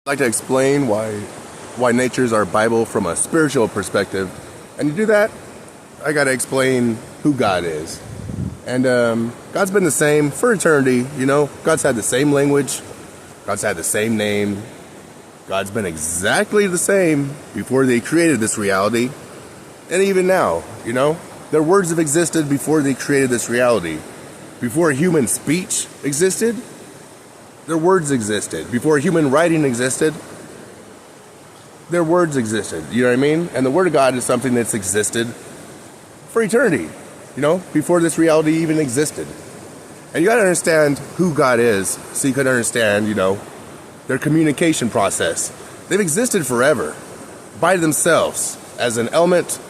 I'd like to explain why nature's our Bible from a spiritual perspective. And to do that, I got to explain who God is. And God's been the same for eternity. You know, God's had the same language. God's had the same name. God's been exactly the same before they created this reality. And even now, you know, their words have existed before they created this reality. Before human speech existed, their words existed. Before human writing existed, their words existed. You know what I mean? And the Word of God is something that's existed for eternity, you know, before this reality even existed. And you got to understand who God is so you can understand, you know, their communication process. They've existed forever by themselves as an element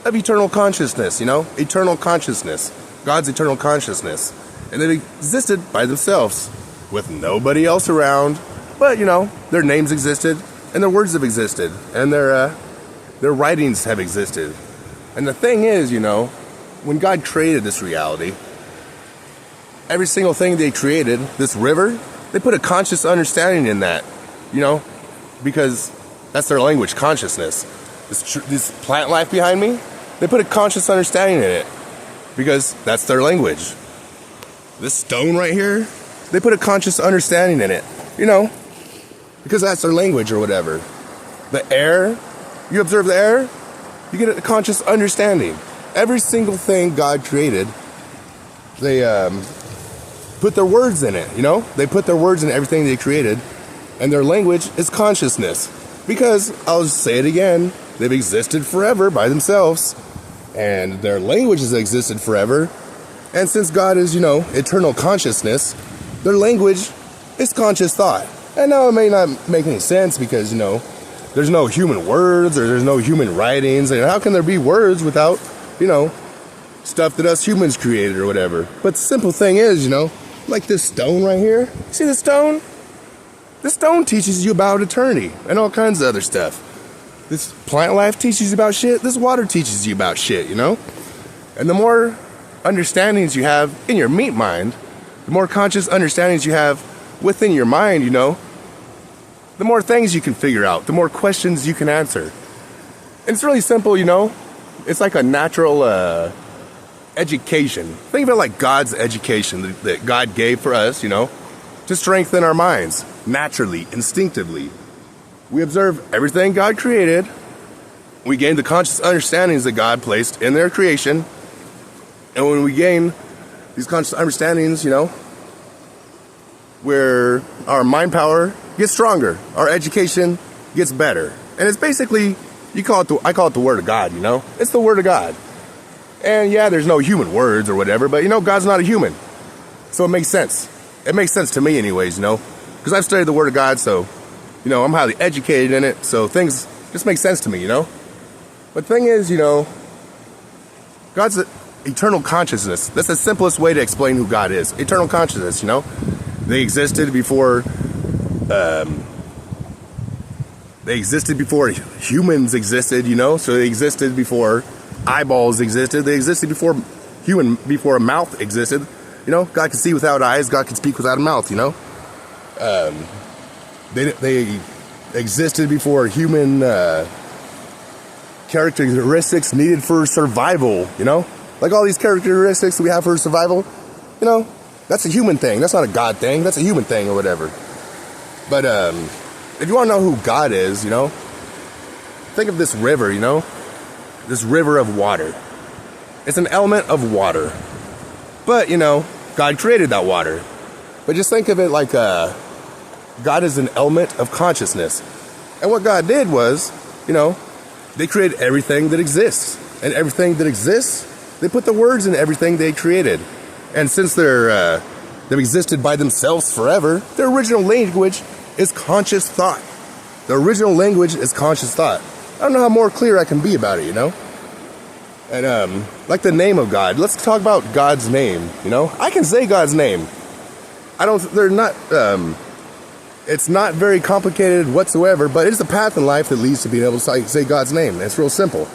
of eternal consciousness, you know, eternal consciousness, God's eternal consciousness. And they've existed by themselves with nobody else around, but, you know, their names existed and their words have existed and their writings have existed. And the thing is, you know, when God created this reality, every single thing they created, this river, they put a conscious understanding in that, you know, because that's their language, consciousness. This plant life behind me, they put a conscious understanding in it because that's their language. This stone right here, they put a conscious understanding in it, you know, because that's their language or whatever. The air, you observe the air, you get a conscious understanding. Every single thing God created, they put their words in it, you know? They put their words in everything they created, and their language is consciousness. Because, I'll just say it again, they've existed forever by themselves, and their language has existed forever. And since God is, you know, eternal consciousness, their language is conscious thought. And now it may not make any sense because, you know, there's no human words or there's no human writings. And how can there be words without, you know, stuff that us humans created or whatever? But the simple thing is, you know, like this stone right here. See this stone? This stone teaches you about eternity and all kinds of other stuff. This plant life teaches you about shit. This water teaches you about shit, you know? And the more understandings you have in your meat mind, the more conscious understandings you have within your mind, you know, the more things you can figure out, the more questions you can answer. And it's really simple, you know? It's like a natural education. Think of it like God's education that God gave for us, you know, to strengthen our minds naturally, instinctively. We observe everything God created. We gain the conscious understandings that God placed in their creation. And when we gain these conscious understandings, you know, where our mind power gets stronger, our education gets better. And it's basically, I call it the Word of God, you know? It's the Word of God. And yeah, there's no human words or whatever, but you know, God's not a human. So it makes sense. It makes sense to me anyways, you know? Because I've studied the Word of God, so, you know, I'm highly educated in it, so things just make sense to me, you know? But the thing is, you know, God's eternal consciousness. That's the simplest way to explain who God is. Eternal consciousness, you know? They existed before humans existed, you know? So they existed before eyeballs existed. They existed before a mouth existed. You know, God can see without eyes. God can speak without a mouth, you know? They existed before human characteristics needed for survival, you know? Like all these characteristics we have for survival, you know, that's a human thing. That's not a God thing. That's a human thing or whatever. But if you want to know who God is, you know, think of this river, you know, this river of water. It's an element of water. But, you know, God created that water. But just think of it like God is an element of consciousness. And what God did was, you know, they created everything that exists. And everything that exists, they put the words in everything they created. And since they've existed by themselves forever, their original language is conscious thought. The original language is conscious thought. I don't know how more clear I can be about it, you know? And like the name of God, let's talk about God's name, you know? I can say God's name. It's not very complicated whatsoever, but it's the path in life that leads to being able to say God's name. It's real simple.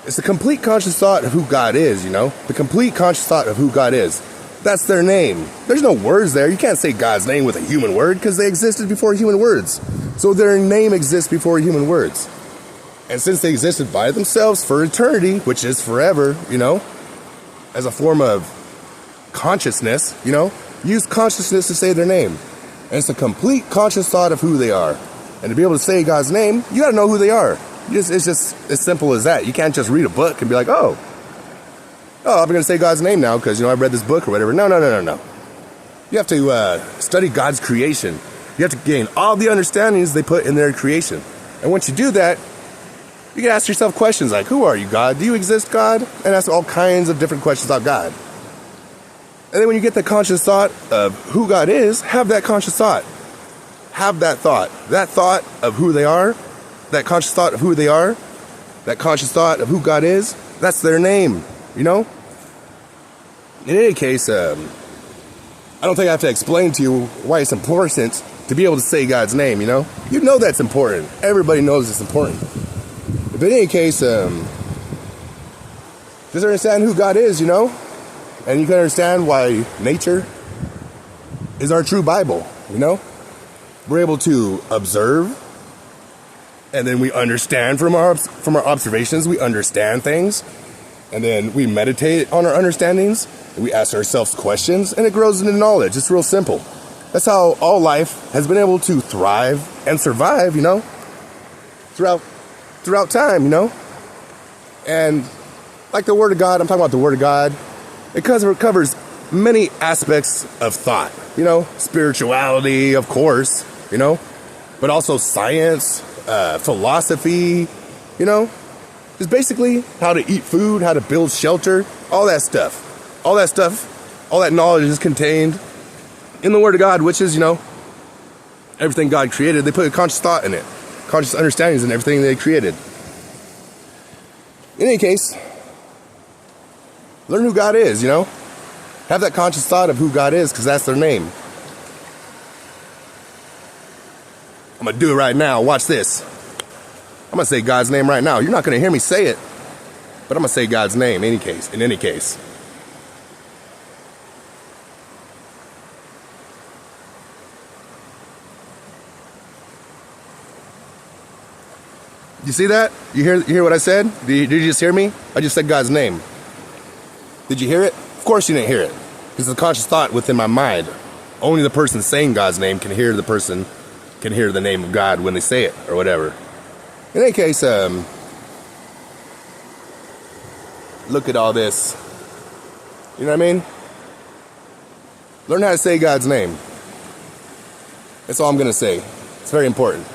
It's the complete conscious thought of who God is, you know? The complete conscious thought of who God is. That's their name. There's no words there. You can't say God's name with a human word because they existed before human words. So their name exists before human words. And since they existed by themselves for eternity, which is forever, as a form of consciousness, use consciousness to say their name. And it's a complete conscious thought of who they are. And to be able to say God's name, you got to know who they are. It's just as simple as that. You can't just read a book and be like, oh, I'm going to say God's name now because, I read this book or whatever. No. You have to study God's creation. You have to gain all the understandings they put in their creation. And once you do that, you can ask yourself questions like, who are you, God? Do you exist, God? And ask all kinds of different questions about God. And then when you get the conscious thought of who God is, have that conscious thought. Have that thought. That thought of who they are, that conscious thought of who they are, that conscious thought of who God is, that's their name, In any case, I don't think I have to explain to you why it's important to be able to say God's name, You know that's important. Everybody knows it's important. But in any case, just understand who God is, And you can understand why nature is our true Bible, We're able to observe, and then we understand from our observations, we understand things, and then we meditate on our understandings, and we ask ourselves questions, and it grows into knowledge. It's real simple. That's how all life has been able to thrive and survive, throughout time, And like the Word of God, I'm talking about the Word of God, it covers many aspects of thought, spirituality, of course, but also science, philosophy, just basically how to eat food, how to build shelter, all that stuff, all that knowledge is contained in the Word of God, which is, everything God created. They put a conscious thought in it, conscious understandings in everything they created. In any case, learn who God is, Have that conscious thought of who God is, because that's their name. I'm going to do it right now. Watch this. I'm going to say God's name right now. You're not going to hear me say it, but I'm going to say God's name in any case. You see that? You hear what I said? Did you just hear me? I just said God's name. Did you hear it? Of course you didn't hear it. Because it's a conscious thought within my mind. Only the person saying God's name can hear the name of God when they say it or whatever. In any case, look at all this. You know what I mean? Learn how to say God's name. That's all I'm going to say. It's very important.